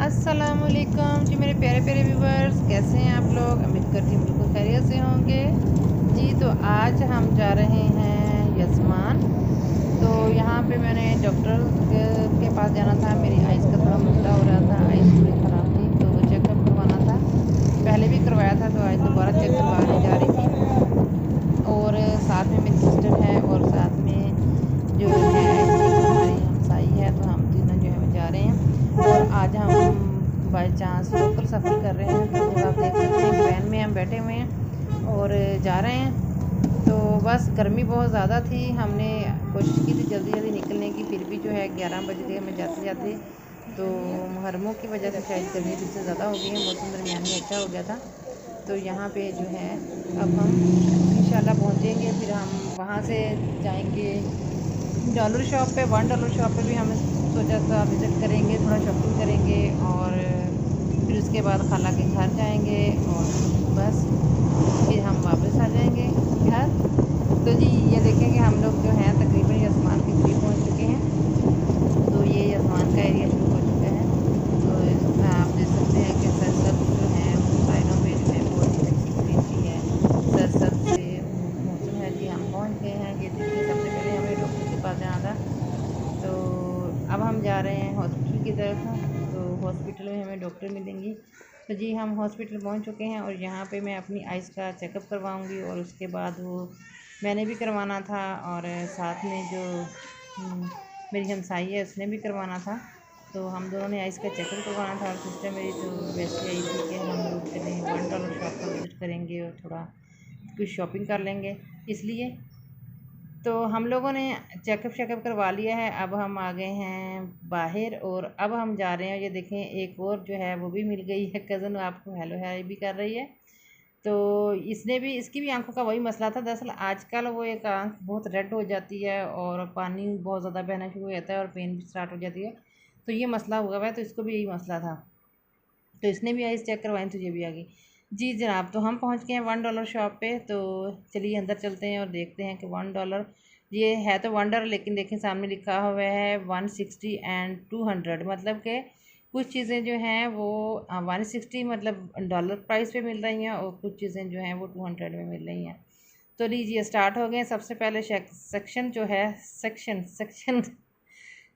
अस्सलामुअलैकुम जी मेरे प्यारे प्यारे व्यूवर्स, कैसे हैं आप लोग। उम्मीद करती हूँ बिल्कुल खैरियत से होंगे जी। तो आज हम जा रहे हैं यजमान। तो यहाँ पे मैंने डॉक्टर के पास जाना था। मेरी आइज़ का थोड़ा मसला हो रहा था, आइज़ थोड़ी ख़राब थी तो वो चेकअप करवाना था। पहले भी करवाया था तो आज दोबारा चेक करवाने जा रही थी। और साथ में मेरी सिस्टर है और साथ में जो है एक हमारी हमसाई है, तो हम तीनों जो है जा रहे हैं। और आज हम बाई चांस लोकल सफ़र कर रहे हैं, तो आप देख सकते हैं कि वैन में हम बैठे हुए हैं और जा रहे हैं। तो बस गर्मी बहुत ज़्यादा थी, हमने कोशिश की थी जल्दी जल्दी निकलने की, फिर भी जो है 11 बज गए हमें जाते जाते। तो मुहर्रमों की वजह से शायद गर्मी फिर से ज़्यादा हो गई है, मौसम दरमियान में अच्छा हो गया था। तो यहाँ पे जो है अब हम इंशाल्लाह पहुँचेंगे, फिर हम वहाँ से जाएंगे डॉलर शॉप पे। $1 शॉप पे भी हमें सोचा था विज़िट करेंगे, थोड़ा शॉपिंग करेंगे और फिर उसके बाद खाला के घर जाएंगे और बस फिर हम वापस आ जाएंगे घर। तो जी ये देखें कि हम लोग जो हैं तकरीबन यजमान के करीब पहुँच चुके हैं। तो ये यजमान का एरिया शुरू हो चुका है। तो आप देख सकते हैं कि सरसब्ज़ जो है वो साइडों पे जो है बहुत ही अच्छी ग्रीनरी है, सरसब्ज़ से मौसम है जी। हम पहुंच गए हैं, ये देखिए सबसे पहले हमें डॉक्टर के पास जाना था। तो अब हम जा रहे हैं हॉस्पिटल की तरफ। तो हॉस्पिटल में हमें डॉक्टर मिलेंगी। तो जी हम हॉस्पिटल पहुंच चुके हैं और यहाँ पे मैं अपनी आइज़ का चेकअप करवाऊंगी और उसके बाद वो मैंने भी करवाना था और साथ में जो मेरी हमसाई है उसने भी करवाना था। तो हम दोनों ने आइज़ का चेकअप करवाना था और सिस्टर मेरी तो वैसे आई थी कि हम लोग चलें $1 शॉप पर विज़िट करेंगे और थोड़ा कुछ शॉपिंग कर लेंगे, इसलिए। तो हम लोगों ने चेकअप शेकअप करवा लिया है। अब हम आ गए हैं बाहर और अब हम जा रहे हैं। ये देखें एक और जो है वो भी मिल गई है, कज़न आपको हेलो है भी कर रही है। तो इसने भी, इसकी भी आंखों का वही मसला था। दरअसल आजकल वो एक आंख बहुत रेड हो जाती है और पानी बहुत ज़्यादा बहना शुरू हो जाता है और पेन भी स्टार्ट हो जाती है। तो ये मसला हुआ हुआ है, तो इसको भी यही मसला था। तो इसने भी आइज़ चेक करवाई, तुझे भी आ गई जी जनाब। तो हम पहुंच गए हैं $1 शॉप पे। तो चलिए अंदर चलते हैं और देखते हैं कि $1 ये है तो $1, लेकिन देखें सामने लिखा हुआ है 160 एंड 200, मतलब कि कुछ चीज़ें जो हैं वो 160 मतलब डॉलर प्राइस पे मिल रही हैं और कुछ चीज़ें जो हैं वो 200 में मिल रही हैं। तो लीजिए स्टार्ट हो गए। सबसे पहले सेक्शन जो है, सेक्शन सेक्शन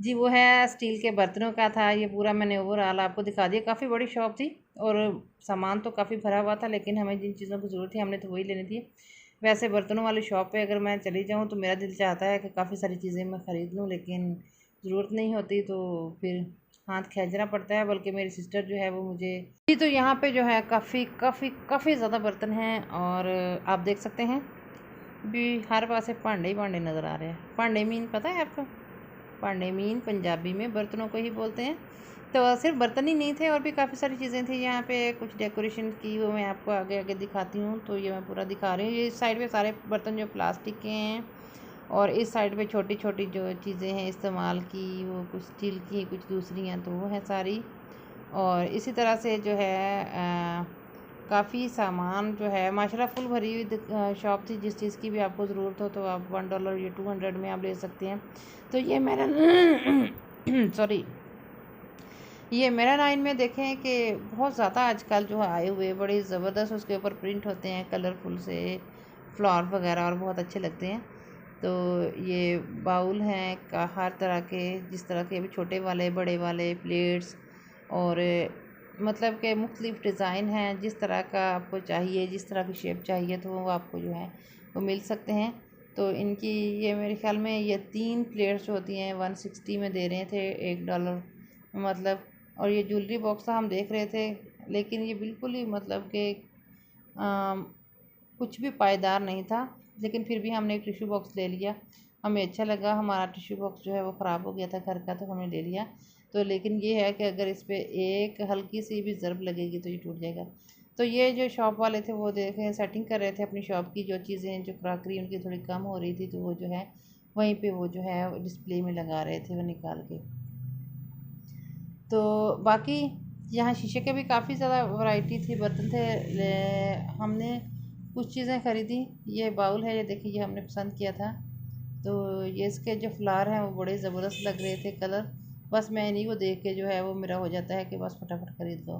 जी वो है स्टील के बर्तनों का था। ये पूरा मैंने ओवरऑल आपको दिखा दिया। काफ़ी बड़ी शॉप थी और सामान तो काफ़ी भरा हुआ था, लेकिन हमें जिन चीज़ों की ज़रूरत थी हमने तो वही लेनी थी। वैसे बर्तनों वाली शॉप पे अगर मैं चली जाऊँ तो मेरा दिल चाहता है कि काफ़ी सारी चीज़ें मैं ख़रीद लूँ, लेकिन ज़रूरत नहीं होती तो फिर हाथ खींचना पड़ता है। बल्कि मेरी सिस्टर जो है वो मुझे जी, तो यहाँ पे जो है काफ़ी काफ़ी काफ़ी ज़्यादा बर्तन हैं और आप देख सकते हैं भी हर पासे भांडे ही भांडे नज़र आ रहे हैं। भांडे मीन पता है आपको? भांडे मीन पंजाबी में बर्तनों को ही बोलते हैं। तो सिर्फ बर्तन ही नहीं थे, और भी काफ़ी सारी चीज़ें थी यहाँ पे। कुछ डेकोरेशन की वो मैं आपको आगे आगे दिखाती हूँ। तो ये मैं पूरा दिखा रही हूँ। ये इस साइड पे सारे बर्तन जो प्लास्टिक के हैं और इस साइड पे छोटी छोटी जो चीज़ें हैं इस्तेमाल की, वो कुछ स्टील की कुछ दूसरी हैं, तो वो हैं सारी। और इसी तरह से जो है काफ़ी सामान जो है माशाल्लाह फुल भरी हुई शॉप थी। जिस चीज़ की भी आपको ज़रूरत हो तो आप $1 या 200 में आप ले सकते हैं। तो ये मेरा सॉरी, ये मेरा लाइन में देखें कि बहुत ज़्यादा आजकल जो है आए हुए बड़े ज़बरदस्त उसके ऊपर प्रिंट होते हैं कलरफुल से फ्लावर वगैरह, और बहुत अच्छे लगते हैं। तो ये बाउल हैं का हर तरह के, जिस तरह के भी छोटे वाले बड़े वाले प्लेट्स, और मतलब के मुख्तलिफ़ डिज़ाइन हैं। जिस तरह का आपको चाहिए, जिस तरह की शेप चाहिए, तो वो आपको जो है वो मिल सकते हैं। तो इनकी ये मेरे ख़्याल में ये 3 प्लेट्स जो होती हैं 160 में दे रहे थे, $1 मतलब। और ये ज्वेलरी बॉक्स हम देख रहे थे, लेकिन ये बिल्कुल ही मतलब कि कुछ भी पायदार नहीं था। लेकिन फिर भी हमने एक टिश्यू बॉक्स ले लिया, हमें अच्छा लगा। हमारा टिश्यू बॉक्स जो है वो ख़राब हो गया था घर का, तो हमने ले लिया। तो लेकिन ये है कि अगर इस पर एक हल्की सी भी ज़रब लगेगी तो ये टूट जाएगा। तो ये जो शॉप वाले थे वो देखें सेटिंग कर रहे थे अपनी शॉप की, जो चीज़ें जो क्रॉकरी उनकी थोड़ी कम हो रही थी, तो वो जो है वहीं पे वो जो है डिस्प्ले में लगा रहे थे वो निकाल के। तो बाकी यहाँ शीशे के भी काफ़ी ज़्यादा वैरायटी थी, बर्तन थे। हमने कुछ चीज़ें ख़रीदी। ये बाउल है, ये देखिए, ये हमने पसंद किया था। तो ये इसके जो फ्लावर हैं वो बड़े ज़बरदस्त लग रहे थे कलर, बस मैं इन्हीं को देख के जो है वो मेरा हो जाता है कि बस फटाफट ख़रीद लो।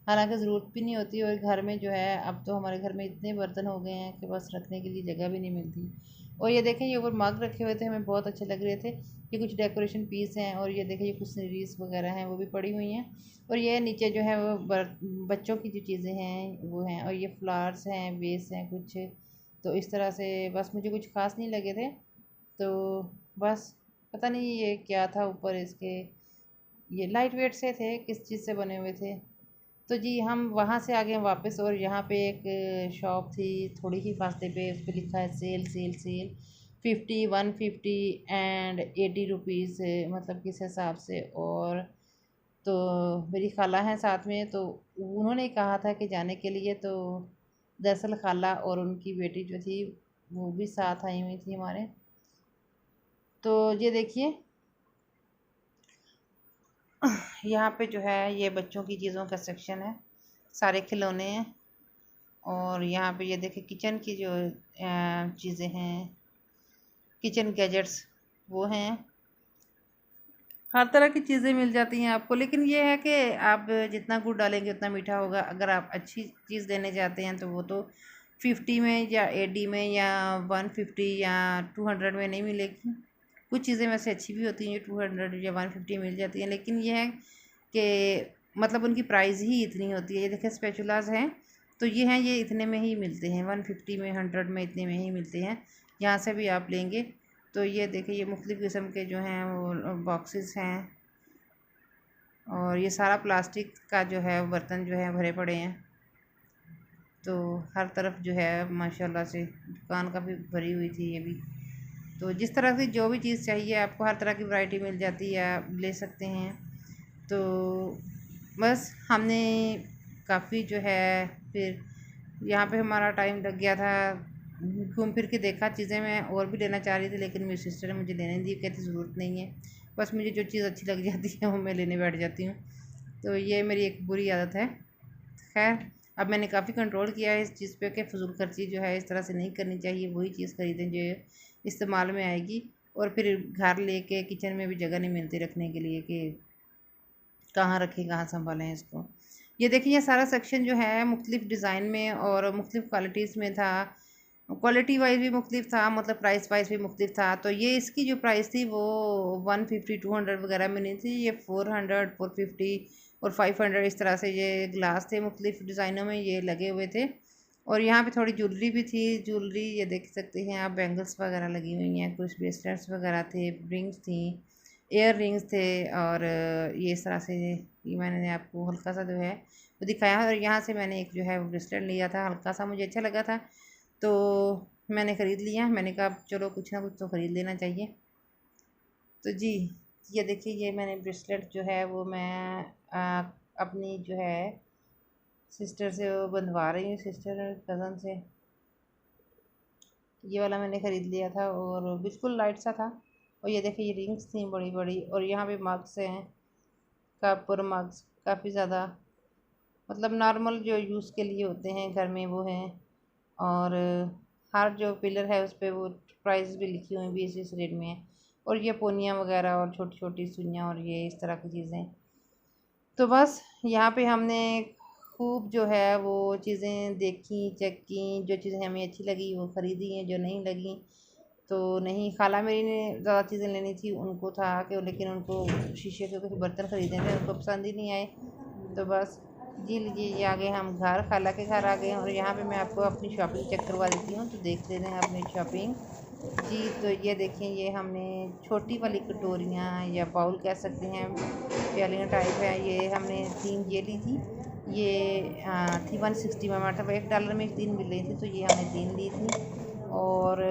हालांकि ज़रूरत भी नहीं होती, और घर में जो है अब तो हमारे घर में इतने बर्तन हो गए हैं कि बस रखने के लिए जगह भी नहीं मिलती। और ये देखें, ये ऊपर मग रखे हुए थे, हमें बहुत अच्छे लग रहे थे। ये कुछ डेकोरेशन पीस हैं, और ये देखें ये कुछ सीरीज़ वगैरह हैं वो भी पड़ी हुई हैं। और ये नीचे जो है वो बच्चों की जो चीज़ें हैं वो हैं, और ये फ्लावर्स हैं, बेस हैं कुछ। तो इस तरह से बस मुझे कुछ ख़ास नहीं लगे थे, तो बस पता नहीं ये क्या था ऊपर इसके। ये लाइट वेट से थे, किस चीज़ से बने हुए थे। तो जी हम वहाँ से आ गए वापस, और यहाँ पे एक शॉप थी थोड़ी ही फासले पे, उस पर लिखा है sale sale sale 50, 150 and 80 rupees, मतलब किस हिसाब से। और तो मेरी खाला हैं साथ में, तो उन्होंने कहा था कि जाने के लिए, तो दरअसल खाला और उनकी बेटी जो थी वो भी साथ आई हुई थी हमारे। तो ये देखिए यहाँ पे जो है ये बच्चों की चीज़ों का सेक्शन है, सारे खिलौने हैं। और यहाँ पे ये देखिए किचन की जो चीज़ें हैं, किचन गैजेट्स वो हैं, हर तरह की चीज़ें मिल जाती हैं आपको। लेकिन ये है कि आप जितना गुड़ डालेंगे उतना मीठा होगा। अगर आप अच्छी चीज़ देने जाते हैं तो वो तो 50 में या 80 में या 150 या 200 में नहीं मिलेगी। कुछ चीज़ें वैसे अच्छी भी होती हैं जो 200 या 150 मिल जाती हैं, लेकिन ये है कि मतलब उनकी प्राइस ही इतनी होती है। ये देखिए स्पैचुलास हैं, तो ये हैं, ये इतने में ही मिलते हैं, 150 में, 100 में, इतने में ही मिलते हैं। यहाँ से भी आप लेंगे तो ये देखिए ये मुख्तलिफ़ किस्म के जो हैं वो बॉक्सेस हैं, और ये सारा प्लास्टिक का जो है बर्तन जो है भरे पड़े हैं। तो हर तरफ जो है माशाल्लाह से दुकान काफ़ी भरी हुई थी ये भी। तो जिस तरह की जो भी चीज़ चाहिए आपको, हर तरह की वैरायटी मिल जाती है, आप ले सकते हैं। तो बस हमने काफ़ी जो है फिर यहाँ पे हमारा टाइम लग गया था, घूम फिर के देखा चीज़ें। मैं और भी लेना चाह रही थी, लेकिन मेरी सिस्टर ने मुझे लेने दी, कहती ज़रूरत नहीं है, बस मुझे जो चीज़ अच्छी लग जाती है वो मैं लेने बैठ जाती हूँ। तो ये मेरी एक बुरी आदत है। खैर अब मैंने काफ़ी कंट्रोल किया है इस चीज़ पे कि फ़िज़ूल खर्ची जो है इस तरह से नहीं करनी चाहिए। वही चीज़ ख़रीदें जो इस्तेमाल में आएगी, और फिर घर लेके किचन में भी जगह नहीं मिलती रखने के लिए कि कहाँ रखें, कहाँ संभालें इसको। ये देखिए ये सारा सेक्शन जो है मुख्तलिफ़ डिज़ाइन में और मुख्तलिफ़ क्वालिटीज़ में था। क्वालिटी वाइज भी मुख्तलिफ था, मतलब प्राइस वाइज भी मुख्तलिफ था। तो ये इसकी जो प्राइस थी वो 150 200 वगैरह में नहीं थी, ये 400 450 और 500 इस तरह से ये ग्लास थे, मुख्तलिफ डिज़ाइनों में ये लगे हुए थे। और यहाँ पे थोड़ी ज्वेलरी भी थी, ज्वेलरी ये देख सकते हैं आप, बैंगल्स वगैरह लगी हुई हैं, कुछ ब्रेसलेट्स वगैरह थे, रिंग्स थी, एयर रिंग्स थे। और ये इस तरह से ये मैंने आपको हल्का सा जो है वो दिखाया। और यहाँ से मैंने एक जो है वो ब्रेसलेट लिया था, हल्का सा मुझे अच्छा लगा था, तो मैंने ख़रीद लिया। मैंने कहा चलो कुछ ना कुछ तो ख़रीद लेना चाहिए। तो जी ये देखिए ये मैंने ब्रेसलेट जो है वो मैं अपनी जो है सिस्टर से वो बंधवा रही हूँ, सिस्टर कज़न से। ये वाला मैंने ख़रीद लिया था, और बिल्कुल लाइट सा था। और ये देखिए ये रिंग्स थी बड़ी बड़ी, और यहाँ पे मग्स हैं, कप और मग्स काफ़ी ज़्यादा, मतलब नॉर्मल जो यूज़ के लिए होते हैं घर में वो हैं। और हर जो पिलर है उस पर वो प्राइस भी लिखी हुई, भी इस रेट में है। और ये पोनियाँ वगैरह और छोटी छोटी सुइयाँ और ये इस तरह की चीज़ें। तो बस यहाँ पे हमने खूब जो है वो चीज़ें देखी, चेक की, जो चीज़ें हमें अच्छी लगी वो ख़रीदी हैं, जो नहीं लगी तो नहीं। खाला मेरी ने ज़्यादा चीज़ें लेनी थी, उनको था कि, लेकिन उनको शीशे के कुछ बर्तन ख़रीदे थे, उनको पसंद ही नहीं आए। तो बस जी लीजिए ये आ गए हम घर, खाला के घर आ गए। और यहाँ पे मैं आपको अपनी शॉपिंग चेक करवा देती हूँ, तो देख लेते हैं अपनी शॉपिंग जी। तो ये देखें ये हमने छोटी वाली कटोरियाँ या बाउल कह सकते हैं, प्यालियाँ टाइप है, ये हमने 3 ये ली थी। ये थी 160 में, मतलब $1 में 3 मिल रही थी, तो ये हमने 3 ली थी। और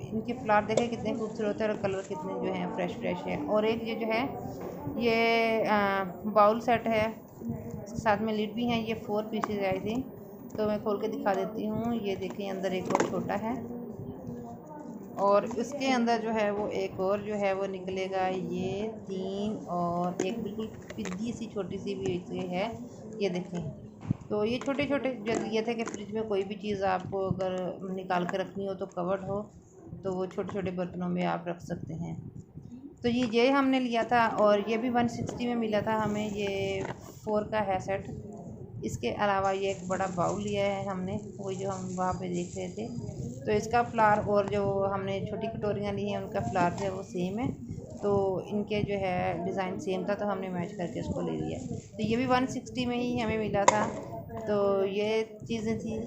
इनके फ्लावर देखें कितने खूबसूरत है, और कलर कितने जो हैं फ्रेश फ्रेश है। और एक ये जो है ये बाउल सेट है, साथ में लिड भी हैं। ये 4 पीसेज आई थी, तो मैं खोल के दिखा देती हूँ। ये देखें अंदर एक और छोटा है, और इसके अंदर जो है वो एक और जो है वो निकलेगा। ये 3 और एक बिल्कुल पिद्दी सी छोटी सी भी है, ये देखें। तो ये छोटे छोटे जो ये थे कि फ्रिज में कोई भी चीज़ आपको अगर निकाल के रखनी हो तो कवर्ड हो, तो वो छोटे छोटे बर्तनों में आप रख सकते हैं। तो ये हमने लिया था और ये भी 160 में मिला था हमें। ये 4 का है सेट। इसके अलावा ये एक बड़ा बाउल लिया है हमने, वो जो हम वहाँ पे देख रहे थे। तो इसका फ्लावर और जो हमने छोटी कटोरियाँ ली हैं उनका फ्लावर जो है वो सेम है, तो इनके जो है डिज़ाइन सेम था, तो हमने मैच करके उसको ले लिया। तो ये भी 160 में ही हमें मिला था। तो ये चीज़ें थी।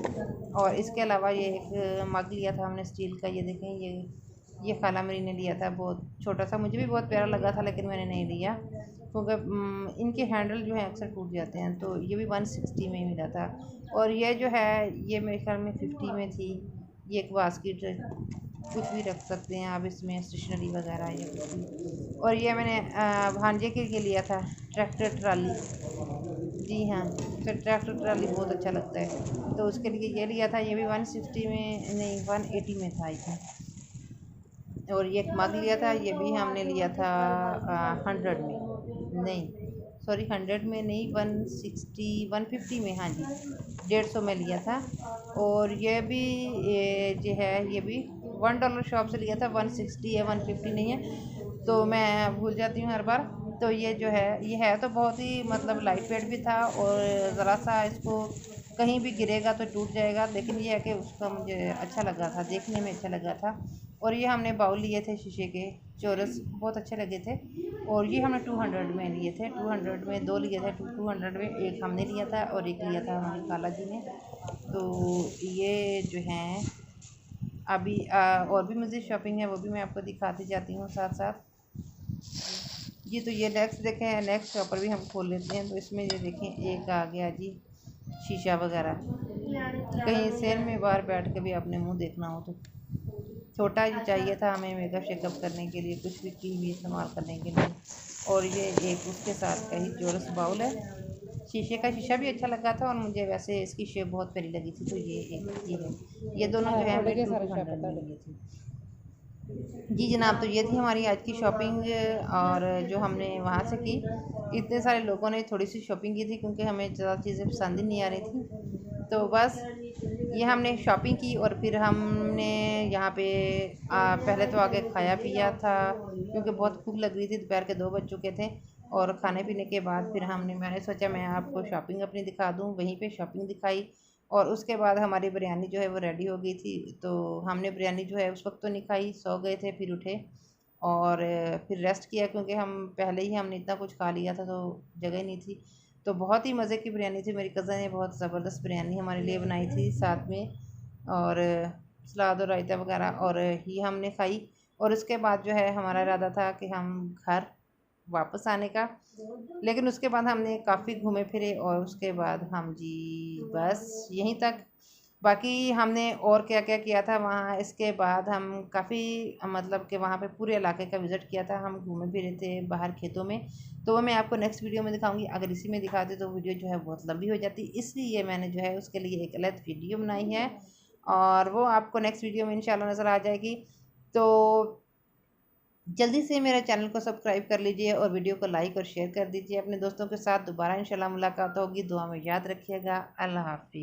और इसके अलावा ये एक मग लिया था हमने स्टील का। ये देखें, ये खाला मेरी ने लिया था, बहुत छोटा सा, मुझे भी बहुत प्यारा लगा था लेकिन मैंने नहीं लिया क्योंकि इनके हैंडल जो है अक्सर टूट जाते हैं। तो ये भी 160 में ही मिला था। और ये जो है ये मेरे ख्याल में 50 में थी। ये एक बास्केट, कुछ भी रख सकते हैं आप इसमें, स्टेशनरी वगैरह या कुछ भी। और ये मैंने भांजे के लिए लिया था ट्रैक्टर ट्राली। जी हाँ, तो ट्रैक्टर ट्राली बहुत अच्छा लगता है, तो उसके लिए ये लिया था। ये भी 160 में नहीं 180 में था इसमें। और ये एक मग लिया था, ये भी हमने लिया था 100 में नहीं, सॉरी 100 में नहीं, 160 150 में, हाँ जी 150 में लिया था। और ये भी जो है ये भी $1 शॉप से लिया था। 160 है, 150 नहीं है, तो मैं भूल जाती हूँ हर बार। तो ये जो है ये है तो बहुत ही मतलब लाइट वेट भी था, और ज़रा सा इसको कहीं भी गिरेगा तो टूट जाएगा, लेकिन ये है कि उसका मुझे अच्छा लगा था, देखने में अच्छा लगा था। और ये हमने बाउल लिए थे शीशे के, चोरस, बहुत अच्छे लगे थे। और ये हमने 200 में लिए थे, 200 में 2 लिए थे, 200 में एक हमने लिया था और एक लिया था हमारी खाला जी ने। तो ये जो हैं अभी और भी मज़ीद शॉपिंग है, वो भी मैं आपको दिखाती जाती हूँ साथ साथ। जी तो ये नेक्स्ट देखें, नेक्स्ट शॉपर भी हम खोल लेते हैं। तो इसमें ये देखें एक आ गया जी शीशा वगैरह, कहीं सेल में बाहर बैठ के भी अपने मुंह देखना हो तो। छोटा ही चाहिए था हमें मेकअप शेकअप करने के लिए, कुछ भी क्रीम भी इस्तेमाल करने के लिए। और ये एक उसके साथ का ही चोरस बाउल है। शीशे का शीशा भी अच्छा लगा था और मुझे वैसे इसकी शेप बहुत प्यारी लगी थी, तो ये एक ये है। ये दोनों जो है हमें 200 में लिए थे। जी जनाब, तो ये थी हमारी आज की शॉपिंग, और जो हमने वहाँ से की। इतने सारे लोगों ने थोड़ी सी शॉपिंग की थी क्योंकि हमें ज़्यादा चीज़ें पसंद ही नहीं आ रही थी। तो बस ये हमने शॉपिंग की और फिर हमने यहाँ पे पहले तो आके खाया पिया था क्योंकि बहुत भूख लग रही थी, दोपहर के 2 बज चुके थे। और खाने पीने के बाद फिर मैंने सोचा मैं आपको शॉपिंग अपनी दिखा दूँ, वहीं पे शॉपिंग दिखाई। और उसके बाद हमारी बिरयानी जो है वो रेडी हो गई थी, तो हमने बिरयानी जो है उस वक्त तो नहीं खाई, सो गए थे, फिर उठे और फिर रेस्ट किया क्योंकि हम पहले ही हमने इतना कुछ खा लिया था तो जगह नहीं थी। तो बहुत ही मज़े की बिरयानी थी, मेरी कज़न ने बहुत ज़बरदस्त बिरयानी हमारे लिए बनाई थी साथ में, और सलाद और रायता वगैरह, और ही हमने खाई। और उसके बाद जो है हमारा इरादा था कि हम घर वापस आने का, लेकिन उसके बाद हमने काफ़ी घूमे फिरे और उसके बाद हम जी बस यहीं तक। बाकी हमने और क्या क्या किया था वहाँ, इसके बाद हम काफ़ी मतलब कि वहाँ पे पूरे इलाके का विज़िट किया था, हम घूमे फिरे थे बाहर खेतों में। तो वो मैं आपको नेक्स्ट वीडियो में दिखाऊंगी, अगर इसी में दिखाते तो वीडियो जो है बहुत लंबी हो जाती, इसलिए मैंने जो है उसके लिए एक अलग वीडियो बनाई है, और वो आपको नेक्स्ट वीडियो में इंशाल्लाह नज़र आ जाएगी। तो जल्दी से मेरे चैनल को सब्सक्राइब कर लीजिए और वीडियो को लाइक और शेयर कर दीजिए अपने दोस्तों के साथ। दोबारा इंशाल्लाह मुलाकात होगी, दुआ में याद रखिएगा। अल्लाह हाफिज़।